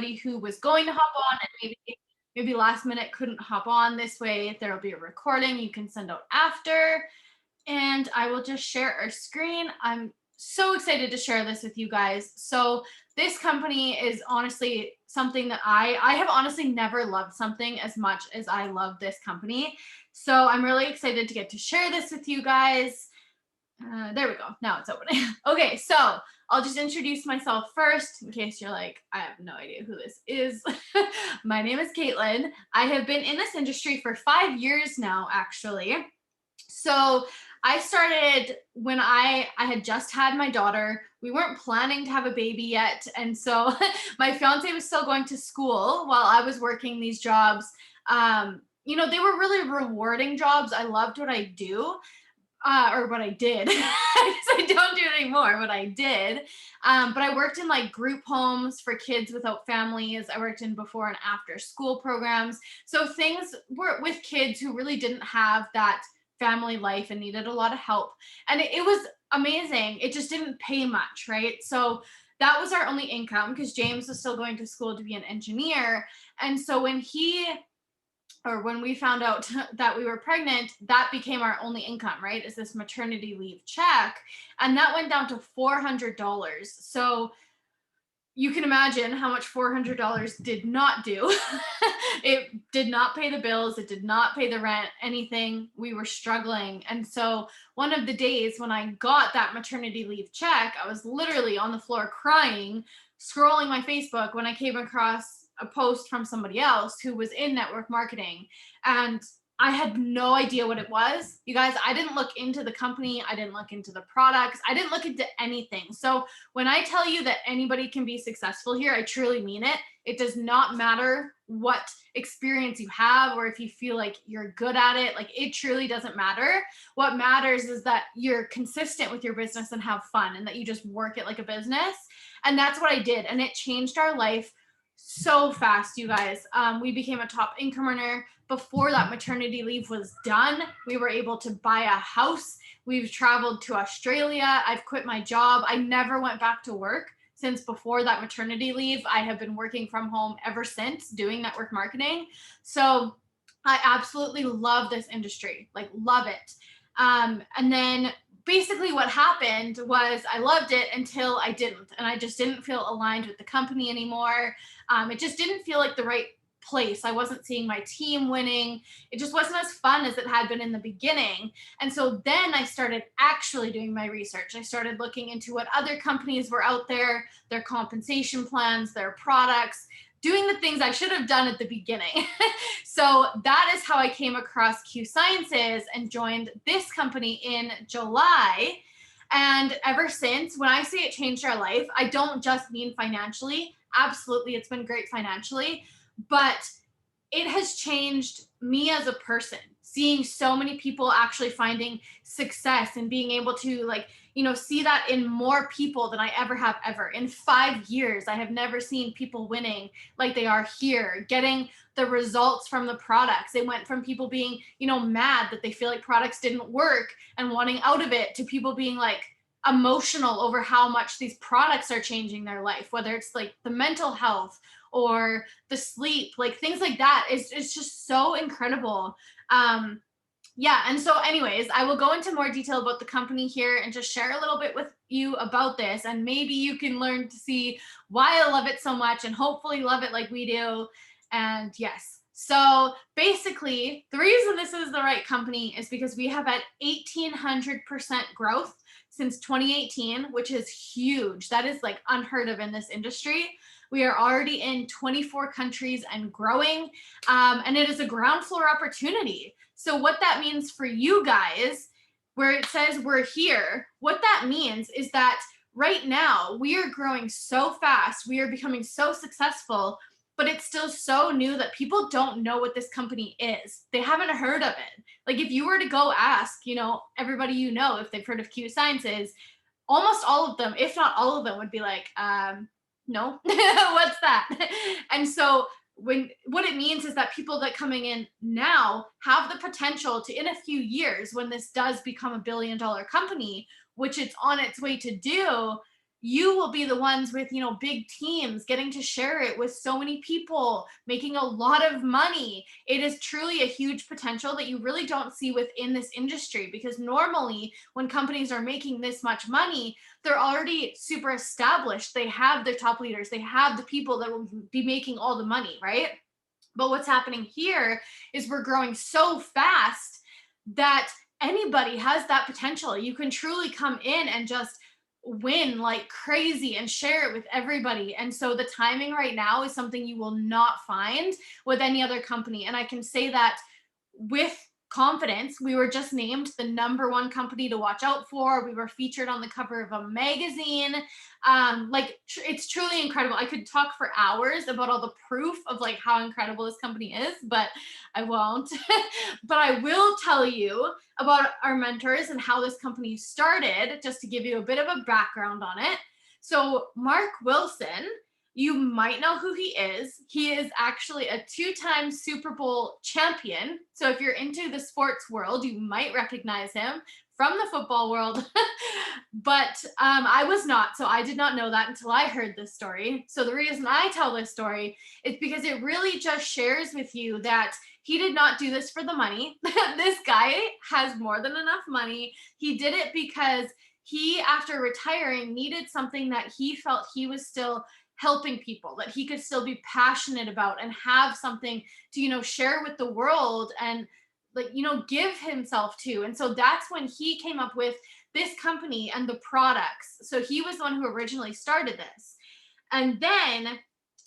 who was going to hop on and maybe last minute couldn't hop on. This way there'll be a recording you can send out after. And I will just share our screen. I'm so excited to share this with you guys. So this company is honestly something that I have honestly never loved something as much as I love this company. So I'm really excited to get to share this with you guys. There we go. Now it's opening. Okay, so I'll just introduce myself first in case you're like, I have no idea who this is. My name is Kaitlyn. I have been in this industry for 5 years now, actually. So I started when I had just had my daughter. We weren't planning to have a baby yet. And so my fiance was still going to school while I was working these jobs. They were really rewarding jobs. I loved what I do. Or what I did. I don't do it anymore, what I did. But I worked in like group homes for kids without families. I worked in before and after school programs. So things were with kids who really didn't have that family life and needed a lot of help. And it was amazing. It just didn't pay much, right? So that was our only income because James was still going to school to be an engineer. And so when we found out that we were pregnant, that became our only income, right? Is this maternity leave check. And that went down to $400. So you can imagine how much $400 did not do. It did not pay the bills. It did not pay the rent, anything. We were struggling. And so one of the days when I got that maternity leave check, I was literally on the floor crying, scrolling my Facebook when I came across a post from somebody else who was in network marketing. And I had no idea what it was. You guys, I didn't look into the company. I didn't look into the products. I didn't look into anything. So when I tell you that anybody can be successful here, I truly mean it. It does not matter what experience you have or if you feel like you're good at it. Like, it truly doesn't matter. What matters is that you're consistent with your business and have fun and that you just work it like a business. And that's what I did. And it changed our life so fast, you guys. We became a top income earner. Before that maternity leave was done, we were able to buy a house. We've traveled to Australia. I've quit my job. I never went back to work since before that maternity leave. I have been working from home ever since doing network marketing. So I absolutely love this industry, like love it. And then basically what happened was I loved it until I didn't. And I just didn't feel aligned with the company anymore. It just didn't feel like the right place. I wasn't seeing my team winning. It just wasn't as fun as it had been in the beginning. And so then I started actually doing my research. I started looking into what other companies were out there, their compensation plans, their products, doing the things I should have done at the beginning. So that is how I came across Q Sciences and joined this company in July. And ever since, when I say it changed our life, I don't just mean financially. Absolutely, it's been great financially, but it has changed me as a person, seeing so many people actually finding success and being able to see that in more people than I ever have ever. In 5 years, I have never seen people winning like they are here, getting the results from the products. It went from people being, mad that they feel like products didn't work and wanting out of it to people being like emotional over how much these products are changing their life, whether it's like the mental health or the sleep, like things like that. It's just so incredible. Yeah. And so anyways, I will go into more detail about the company here and just share a little bit with you about this. And maybe you can learn to see why I love it so much and hopefully love it like we do. And yes. So basically, the reason this is the right company is because we have had 1,800% growth since 2018, which is huge. That is like unheard of in this industry. We are already in 24 countries and growing, and it is a ground floor opportunity. So what that means for you guys, where it says we're here, what that means is that right now we are growing so fast, we are becoming so successful, but it's still so new that people don't know what this company is. They haven't heard of it. Like if you were to go ask, everybody if they've heard of Q Sciences, almost all of them, if not all of them, would be like, no, what's that? And so what it means is that people that coming in now have the potential to, in a few years, when this does become $1 billion company, which it's on its way to do, you will be the ones with, big teams getting to share it with so many people, making a lot of money. It is truly a huge potential that you really don't see within this industry, because normally when companies are making this much money, they're already super established. They have their top leaders, they have the people that will be making all the money, right? But what's happening here is we're growing so fast that anybody has that potential. You can truly come in and just win like crazy and share it with everybody. And so the timing right now is something you will not find with any other company. And I can say that with confidence. We were just named the #1 company to watch out for. We were featured on the cover of a magazine. It's truly incredible. I could talk for hours about all the proof of like how incredible this company is, but I won't. But I will tell you about our mentors and how this company started, just to give you a bit of a background on it. So Mark Wilson, you might know who he is. He is actually a 2-time Super Bowl champion. So if you're into the sports world, you might recognize him from the football world. But I was not. So I did not know that until I heard this story. So the reason I tell this story is because it really just shares with you that he did not do this for the money. This guy has more than enough money. He did it because he, after retiring, needed something that he felt he was still helping people, that he could still be passionate about and have something to, share with the world and like, give himself to. And so that's when he came up with this company and the products. So he was the one who originally started this. And then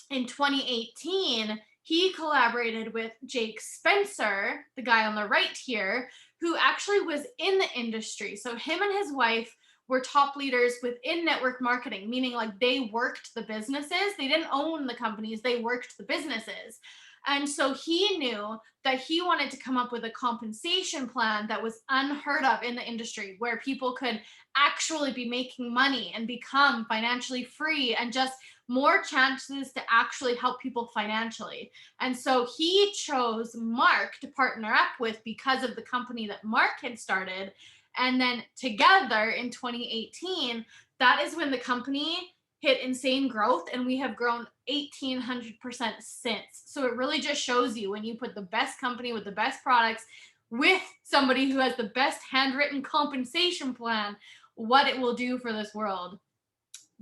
in 2018, he collaborated with Jake Spencer, the guy on the right here, who actually was in the industry. So him and his wife were top leaders within network marketing, meaning like they worked the businesses. They didn't own the companies, they worked the businesses. And so he knew that he wanted to come up with a compensation plan that was unheard of in the industry, where people could actually be making money and become financially free and just more chances to actually help people financially. And so he chose Mark to partner up with because of the company that Mark had started. And then together in 2018, that is when the company hit insane growth, and we have grown 1,800% since. So it really just shows you, when you put the best company with the best products with somebody who has the best handwritten compensation plan, what it will do for this world.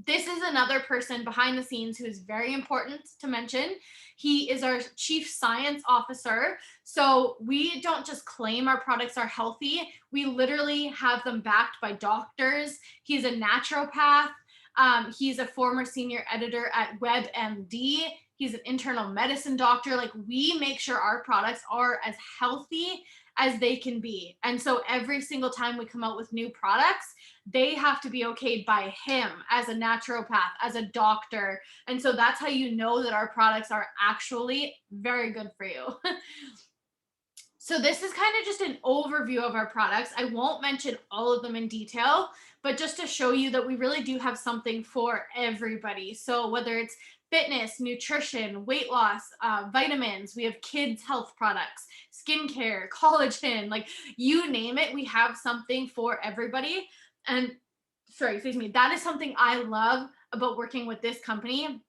This is another person behind the scenes who is very important to mention. He is our chief science officer. So we don't just claim our products are healthy, we literally have them backed by doctors. He's a naturopath. He's a former senior editor at WebMD. He's an internal medicine doctor. Like, we make sure our products are as healthy as they can be. And so every single time we come out with new products, they have to be okayed by him as a naturopath, as a doctor. And so that's how you know that our products are actually very good for you. So this is kind of just an overview of our products. I won't mention all of them in detail, but just to show you that we really do have something for everybody. So whether it's fitness, nutrition, weight loss, vitamins, we have kids' health products, skincare, collagen, like you name it, we have something for everybody. And that is something I love about working with this company,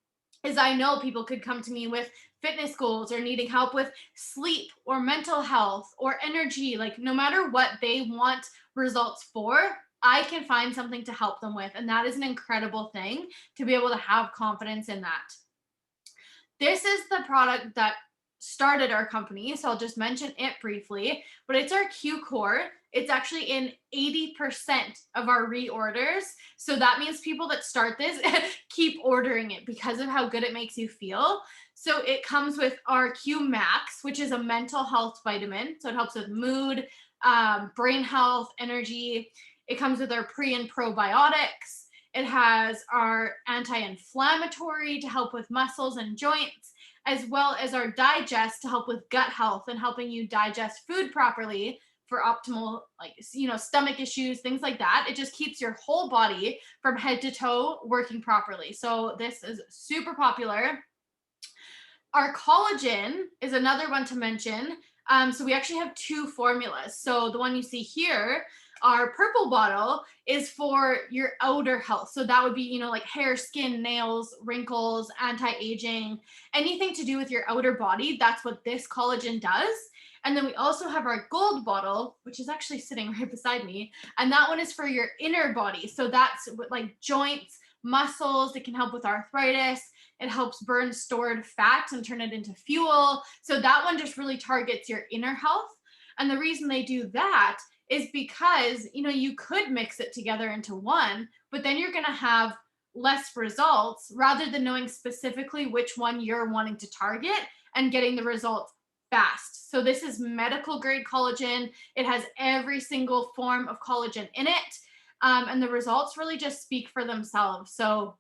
is I know people could come to me with fitness goals or needing help with sleep or mental health or energy. Like, no matter what they want results for, I can find something to help them with. And that is an incredible thing, to be able to have confidence in that. This is the product that started our company, so I'll just mention it briefly, but it's our Q Core. It's actually in 80% of our reorders. So that means people that start this keep ordering it because of how good it makes you feel. So it comes with our Q Max, which is a mental health vitamin. So it helps with mood, brain health, energy. It comes with our pre and probiotics. It has our anti-inflammatory to help with muscles and joints, as well as our digest to help with gut health and helping you digest food properly for optimal, stomach issues, things like that. It just keeps your whole body from head to toe working properly. So this is super popular. Our collagen is another one to mention. So we actually have 2 formulas. So the one you see here, our purple bottle is for your outer health. So that would be, like hair, skin, nails, wrinkles, anti-aging, anything to do with your outer body. That's what this collagen does. And then we also have our gold bottle, which is actually sitting right beside me. And that one is for your inner body. So that's like joints, muscles. It can help with arthritis. It helps burn stored fat and turn it into fuel. So that one just really targets your inner health. And the reason they do that is because, you could mix it together into one, but then you're going to have less results rather than knowing specifically which one you're wanting to target and getting the results fast. So this is medical grade collagen. It has every single form of collagen in it. And the results really just speak for themselves. So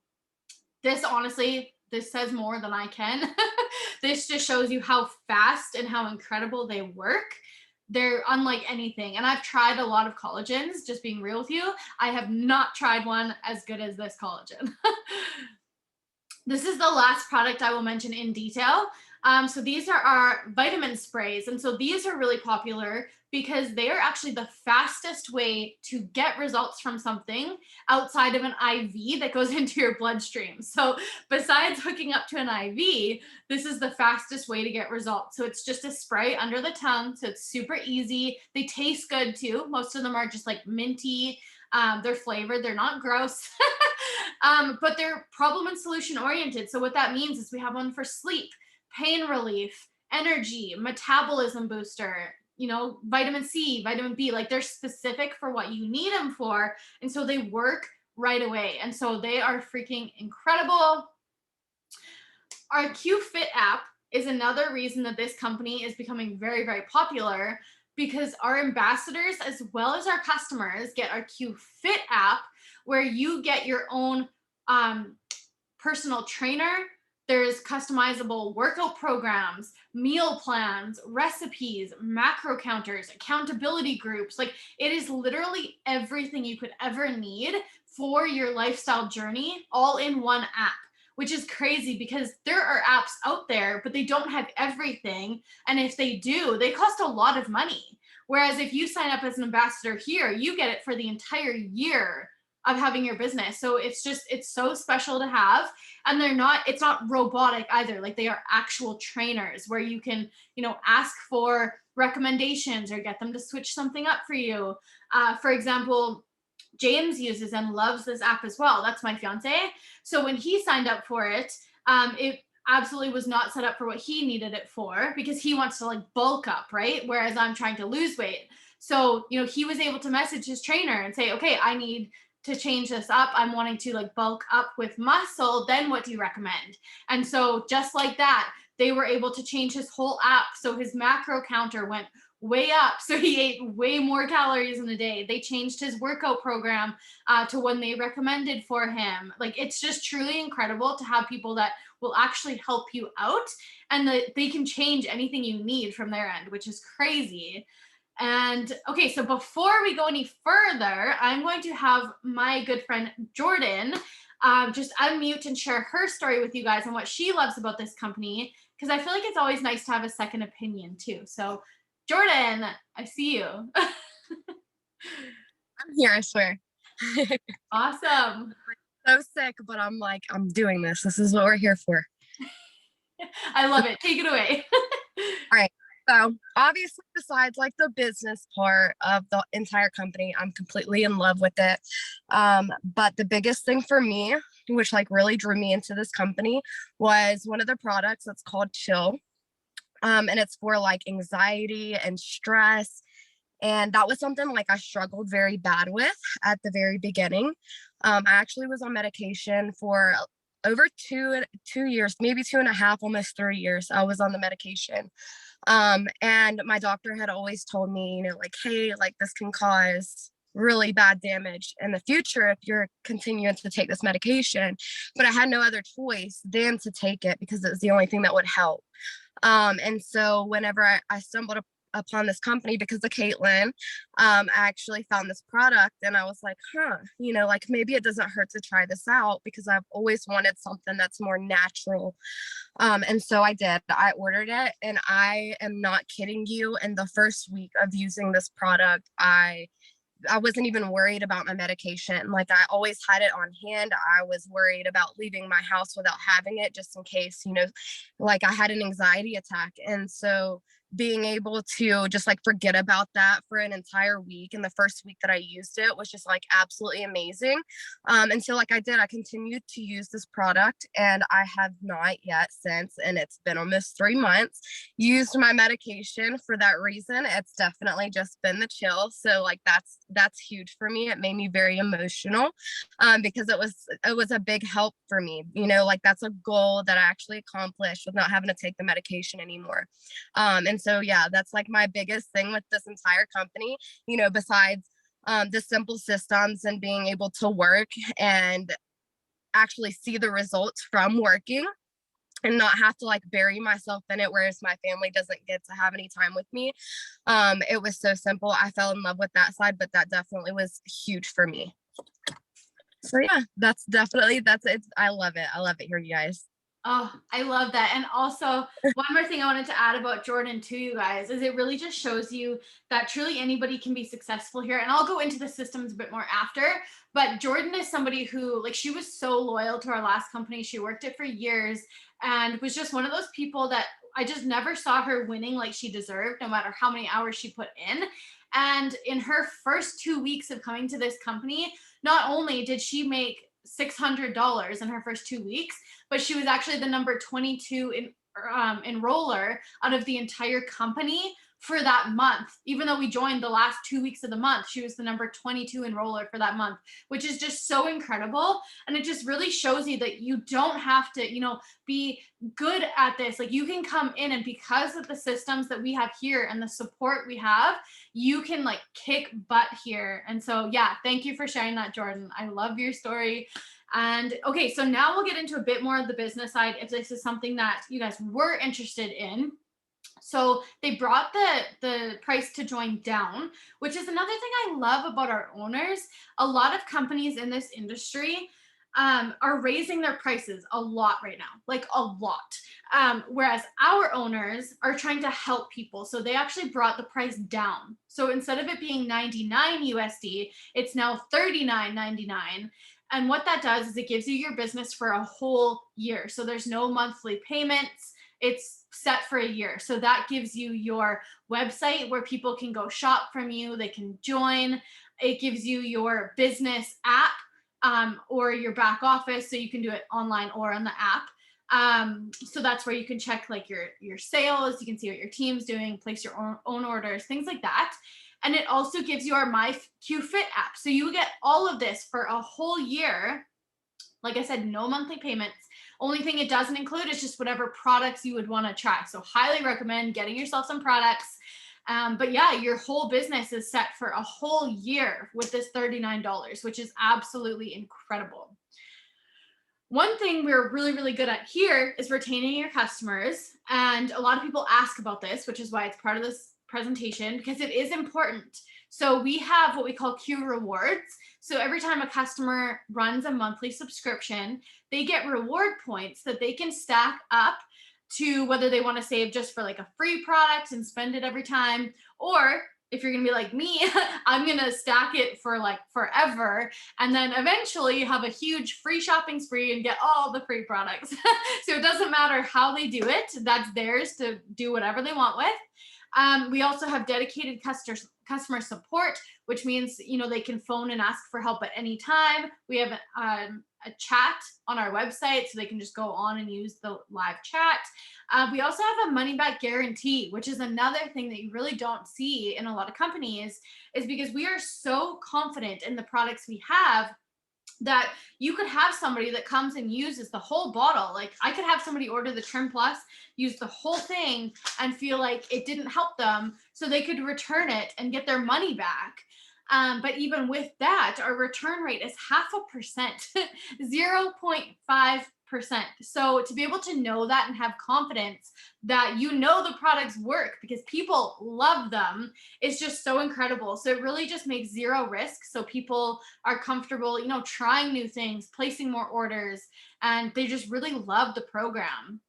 this, honestly, this says more than I can. This just shows you how fast and how incredible they work. They're unlike anything. And I've tried a lot of collagens, just being real with you. I have not tried one as good as this collagen. This is the last product I will mention in detail. So these are our vitamin sprays. And so these are really popular because they are actually the fastest way to get results from something outside of an IV that goes into your bloodstream. So besides hooking up to an IV, this is the fastest way to get results. So it's just a spray under the tongue. So it's super easy. They taste good too. Most of them are just like minty. They're flavored. They're not gross. But they're problem and solution oriented. So what that means is we have one for sleep, pain relief, energy, metabolism booster, vitamin C, vitamin B, like they're specific for what you need them for. And so they work right away. And so they are freaking incredible. Our Q-Fit app is another reason that this company is becoming very, very popular, because our ambassadors as well as our customers get our Q-Fit app, where you get your own personal trainer. There's customizable workout programs, meal plans, recipes, macro counters, accountability groups. Like, it is literally everything you could ever need for your lifestyle journey, all in one app, which is crazy because there are apps out there, but they don't have everything. And if they do, they cost a lot of money. Whereas if you sign up as an ambassador here, you get it for the entire year of having your business. So it's so special to have. And it's not robotic either. Like, they are actual trainers where you can, ask for recommendations or get them to switch something up for you. For example, James uses and loves this app as well. That's my fiance. So when he signed up for it, it absolutely was not set up for what he needed it for, because he wants to like bulk up, right? Whereas I'm trying to lose weight. So, he was able to message his trainer and say, okay, I need to change this up. I'm wanting to like bulk up with muscle. Then what do you recommend? And so just like that, they were able to change his whole app. So his macro counter went way up. So he ate way more calories in a day. They changed his workout program to when they recommended for him. Like, it's just truly incredible to have people that will actually help you out, and that they can change anything you need from their end, which is crazy. And okay, so before we go any further, I'm going to have my good friend Jordyn just unmute and share her story with you guys and what she loves about this company, because I feel like it's always nice to have a second opinion too. So Jordyn, I see you. I'm here, I swear. Awesome. So sick, but I'm like, I'm doing this. This is what we're here for. I love it. Take it away. All right. So obviously, besides like the business part of the entire company, I'm completely in love with it. But the biggest thing for me, which like really drew me into this company, was one of the products that's called Chill. And it's for like anxiety and stress. And that was something like I struggled very bad with at the very beginning. I actually was on medication for over two years, maybe 2.5, almost 3 years. I was on the medication. And my doctor had always told me, like, hey, like this can cause really bad damage in the future if you're continuing to take this medication. But I had no other choice than to take it because it was the only thing that would help. And so whenever I stumbled upon this company because of Kaitlyn, I actually found this product and I was like, like maybe it doesn't hurt to try this out, because I've always wanted something that's more natural. And so I did. I ordered it, and I am not kidding you. In the first week of using this product, I I wasn't even worried about my medication. Like I always had it on hand. I was worried about leaving my house without having it just in case, like I had an anxiety attack. And so being able to just like forget about that for an entire week, and the first week that I used it was just like absolutely amazing. And so like I continued to use this product, and I have not yet since, and it's been almost 3 months, used my medication for that reason. It's definitely just been the chill. So like that's huge for me. It made me very emotional, because it was a big help for me. Like that's a goal that I actually accomplished with not having to take the medication anymore. And so yeah, that's like my biggest thing with this entire company. Besides the simple systems and being able to work and actually see the results from working and not have to like bury myself in it, whereas my family doesn't get to have any time with me. It was so simple. I fell in love with that side, but that definitely was huge for me. So yeah, that's it. I love it here, you guys. Oh, I love that. And also, one more thing I wanted to add about Jordyn to you guys is it really just shows you that truly anybody can be successful here. And I'll go into the systems a bit more after. But Jordyn is somebody who, like, she was so loyal to our last company. She worked it for years and was just one of those people that I just never saw her winning like she deserved, no matter how many hours she put in. And in her first 2 weeks of coming to this company, not only did she make $600 in her first 2 weeks, but she was actually the number 22 enroller out of the entire company for that month. Even though we joined the last 2 weeks of the month, she was the number 22 enroller for that month, which is just so incredible. And it just really shows you that you don't have to, be good at this. Like you can come in, and because of the systems that we have here and the support we have, you can like kick butt here. And so, yeah, thank you for sharing that, Jordyn. I love your story. And okay, so now we'll get into a bit more of the business side if this is something that you guys were interested in. So they brought the price to join down, which is another thing I love about our owners. A lot of companies in this industry are raising their prices a lot right now, like a lot. Whereas our owners are trying to help people. So they actually brought the price down. So instead of it being 99 USD, it's now 39.99. And what that does is it gives you your business for a whole year. So there's no monthly payments. It's set for a year. So that gives you your website where people can go shop from you. They can join. It gives you your business app, or your back office. So you can do it online or on the app. So that's where you can check like your sales. You can see what your team's doing, place your own orders, things like that. And it also gives you our MyQFit app. So you get all of this for a whole year. Like I said, no monthly payments. Only thing it doesn't include is just whatever products you would want to try. So highly recommend getting yourself some products. But yeah, your whole business is set for a whole year with this $39, which is absolutely incredible. One thing we're really, really good at here is retaining your customers. And a lot of people ask about this, which is why it's part of this presentation, because it is important. So we have what we call Q rewards. So every time a customer runs a monthly subscription, they get reward points that they can stack up to whether they want to save just for like a free product and spend it every time, or if you're going to be like me, I'm going to stack it for like forever. And then eventually have a huge free shopping spree and get all the free products. So it doesn't matter how they do it. That's theirs to do whatever they want with. We also have dedicated customer support, which means, they can phone and ask for help at any time. We have a chat on our website, so they can just go on and use the live chat. We also have a money back guarantee, which is another thing that you really don't see in a lot of companies, is because we are so confident in the products we have that you could have somebody that comes and uses the whole bottle. Like I could have somebody order the Trim Plus, use the whole thing and feel like it didn't help them. So they could return it and get their money back. But even with that, our return rate is 0.5%, 0.5%. So to be able to know that and have confidence that the products work because people love them is just so incredible. So it really just makes zero risk. So people are comfortable, trying new things, placing more orders, and they just really love the program.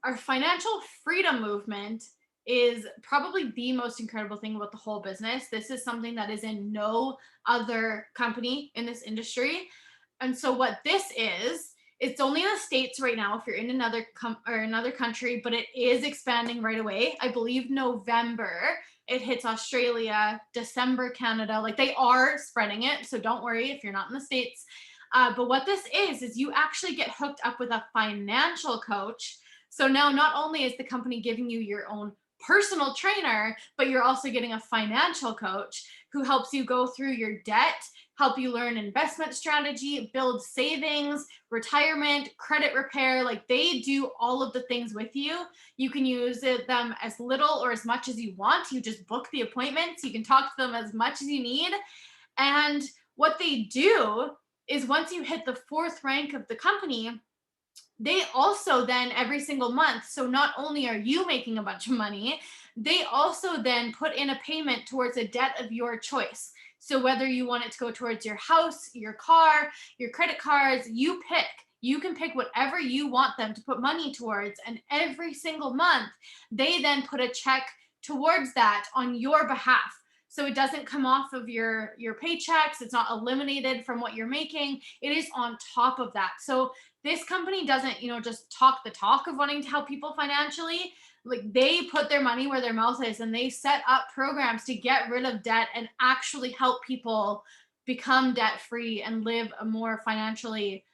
Our financial freedom movement is probably the most incredible thing about the whole business. This is something that is in no other company in this industry. And so what this is, it's only in the States right now if you're in another country, but it is expanding right away. I believe November it hits Australia, December Canada. Like they are spreading it, so don't worry if you're not in the States. But what this is you actually get hooked up with a financial coach. So now not only is the company giving you your own personal trainer, but you're also getting a financial coach who helps you go through your debt, help you learn investment strategy, build savings, retirement, credit repair. Like they do all of the things with you. You can use them as little or as much as you want. You just book the appointments. You can talk to them as much as you need. And what they do is once you hit the fourth rank of the company, they also then every single month, so not only are you making a bunch of money, they also then put in a payment towards a debt of your choice. So whether you want it to go towards your house, your car, your credit cards, you pick. You can pick whatever you want them to put money towards, and every single month they then put a check towards that on your behalf. So it doesn't come off of your paychecks, it's not eliminated from what you're making, it is on top of that. So this company doesn't, just talk the talk of wanting to help people financially. Like they put their money where their mouth is, and they set up programs to get rid of debt and actually help people become debt free and live a more financially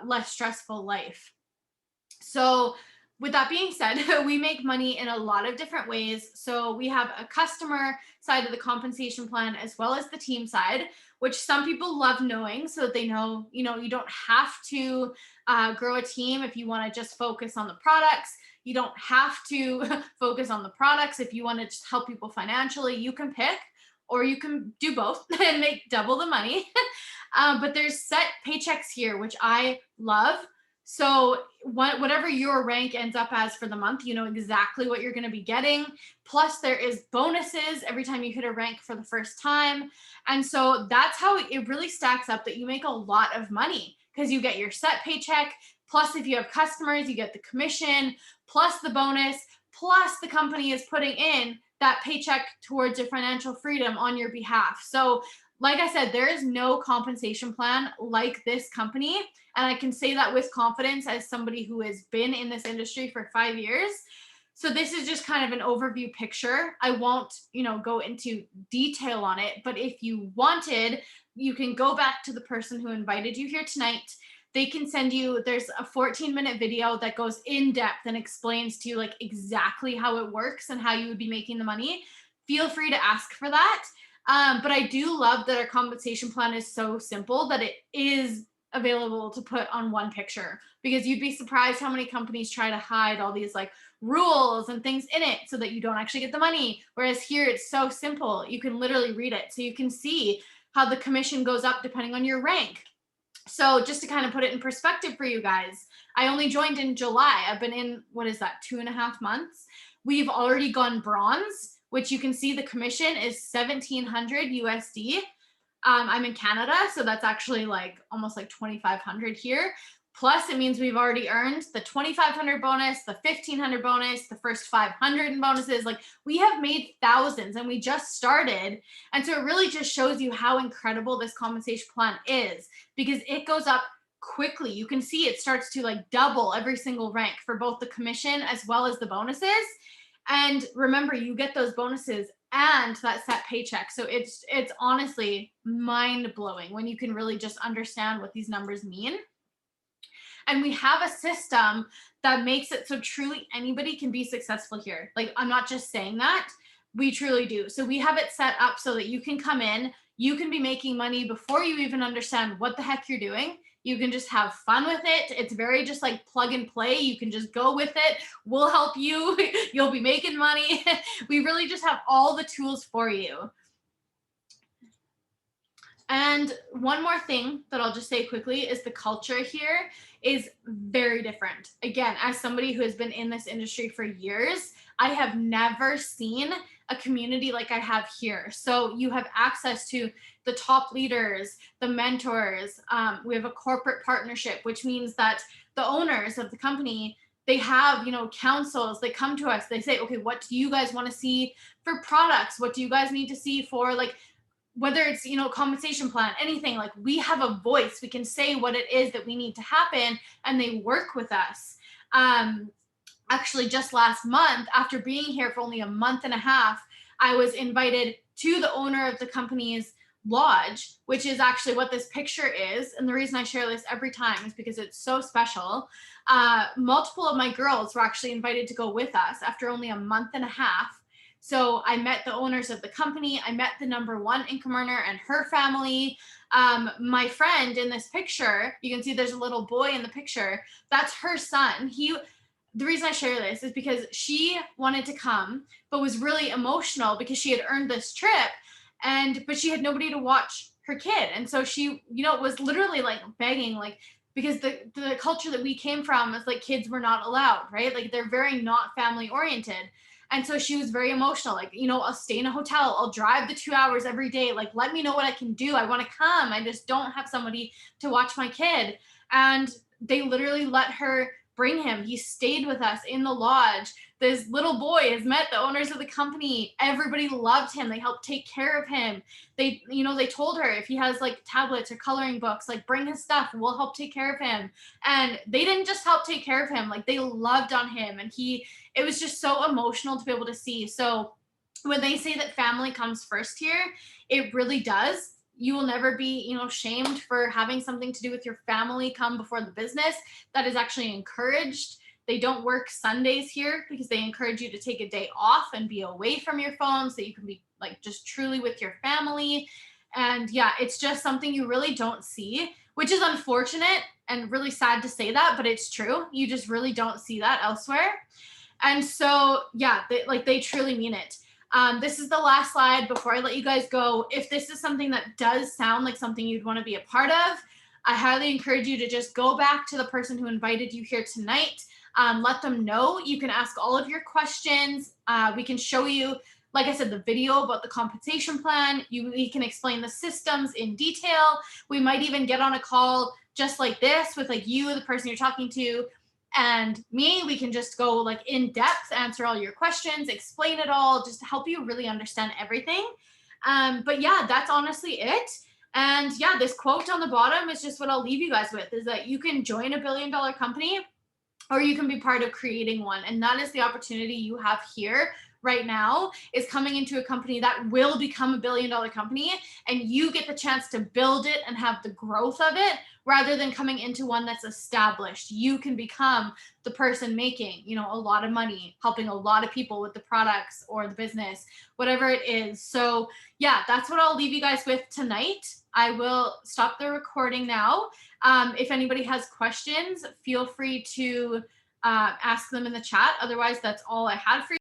less stressful life. So with that being said, we make money in a lot of different ways. So we have a customer side of the compensation plan as well as the team side, which some people love knowing so that they know, you don't have to grow a team if you want to just focus on the products. You don't have to focus on the products if you want to just help people financially. You can pick, or you can do both and make double the money. But there's set paychecks here, which I love. So whatever your rank ends up as for the month, you know exactly what you're going to be getting. Plus there is bonuses every time you hit a rank for the first time. And so that's how it really stacks up that you make a lot of money, because you get your set paycheck. Plus if you have customers, you get the commission, plus the bonus, plus the company is putting in that paycheck towards your financial freedom on your behalf. So like I said, there is no compensation plan like this company. And I can say that with confidence as somebody who has been in this industry for 5 years. So this is just kind of an overview picture. I won't, go into detail on it, but if you wanted, you can go back to the person who invited you here tonight. They can send you, there's a 14-minute video that goes in depth and explains to you like exactly how it works and how you would be making the money. Feel free to ask for that. But I do love that our compensation plan is so simple that it is available to put on one picture, because you'd be surprised how many companies try to hide all these like rules and things in it so that you don't actually get the money. Whereas here it's so simple. You can literally read it. So you can see how the commission goes up depending on your rank. So just to kind of put it in perspective for you guys, I only joined in July. I've been in, 2.5 months. We've already gone bronze, which you can see the commission is 1,700 USD. I'm in Canada, so that's actually like almost like 2,500 here. Plus it means we've already earned the 2,500 bonus, the 1,500 bonus, the first 500 in bonuses. Like we have made thousands and we just started. And so it really just shows you how incredible this compensation plan is, because it goes up quickly. You can see it starts to like double every single rank for both the commission as well as the bonuses. And remember, you get those bonuses and that set paycheck. So it's honestly mind blowing when you can really just understand what these numbers mean. And we have a system that makes it so truly anybody can be successful here. Like, I'm not just saying that, we truly do. So we have it set up so that you can come in, you can be making money before you even understand what the heck you're doing. You can just have fun with it. It's very just like plug and play. You can just go with it. We'll help you. You'll be making money. We really just have all the tools for you. And one more thing that I'll just say quickly is the culture here is very different. Again, as somebody who has been in this industry for years, I have never seen a community like I have here. So you have access to the top leaders, the mentors. We have a corporate partnership, which means that the owners of the company they have, you know, councils. They come to us. They say, okay, what do you guys want to see for products? What do you guys need to see for, like, whether it's, you know, compensation plan, anything, like, we have a voice. We can say what it is that we need to happen, and they work with us. Actually, just last month, after being here for only a month and a half, I was invited to the owner of the company's lodge, which is actually what this picture is. And the reason I share this every time is because it's so special. Multiple of my girls were actually invited to go with us after only a month and a half. So I met the owners of the company. I met the number one income earner and her family. My friend in this picture, you can see there's a little boy in the picture. That's her son. The reason I share this is because she wanted to come, but was really emotional because she had earned this trip, but she had nobody to watch her kid. And so she, you know, was literally like begging, like, because the culture that we came from is like kids were not allowed, right? Like they're very not family oriented. And so she was very emotional, like, you know, I'll stay in a hotel, I'll drive the 2 hours every day, like, let me know what I can do. I want to come. I just don't have somebody to watch my kid. And they literally let her bring him. He stayed with us in the lodge. This little boy has met the owners of the company. Everybody loved him. They helped take care of him. They, you know, they told her if he has like tablets or coloring books, like, bring his stuff, we'll help take care of him. And they didn't just help take care of him, like, they loved on him. And it was just so emotional to be able to see. So when they say that family comes first here, it really does. You will never be, you know, shamed for having something to do with your family come before the business. That is actually encouraged. They don't work Sundays here because they encourage you to take a day off and be away from your phone so you can be like just truly with your family. And yeah, it's just something you really don't see, which is unfortunate and really sad to say that, but it's true. You just really don't see that elsewhere. And so, yeah, they truly mean it. This is the last slide before I let you guys go. If this is something that does sound like something you'd want to be a part of, I highly encourage you to just go back to the person who invited you here tonight. Let them know. You can ask all of your questions. We can show you, like I said, the video about the compensation plan. We can explain the systems in detail. We might even get on a call just like this with like you, the person you're talking to, and me. We can just go like in depth, answer all your questions, explain it all, just to help you really understand everything. But yeah, that's honestly it. And yeah, this quote on the bottom is just what I'll leave you guys with, is that you can join $1 billion company or you can be part of creating one. And that is the opportunity you have here right now, is coming into a company that will become $1 billion company, and you get the chance to build it and have the growth of it, rather than coming into one that's established. You can become the person making, you know, a lot of money, helping a lot of people with the products or the business, whatever it is. So yeah, that's what I'll leave you guys with tonight. I will stop the recording now. If anybody has questions, feel free to ask them in the chat. Otherwise, that's all I had for you.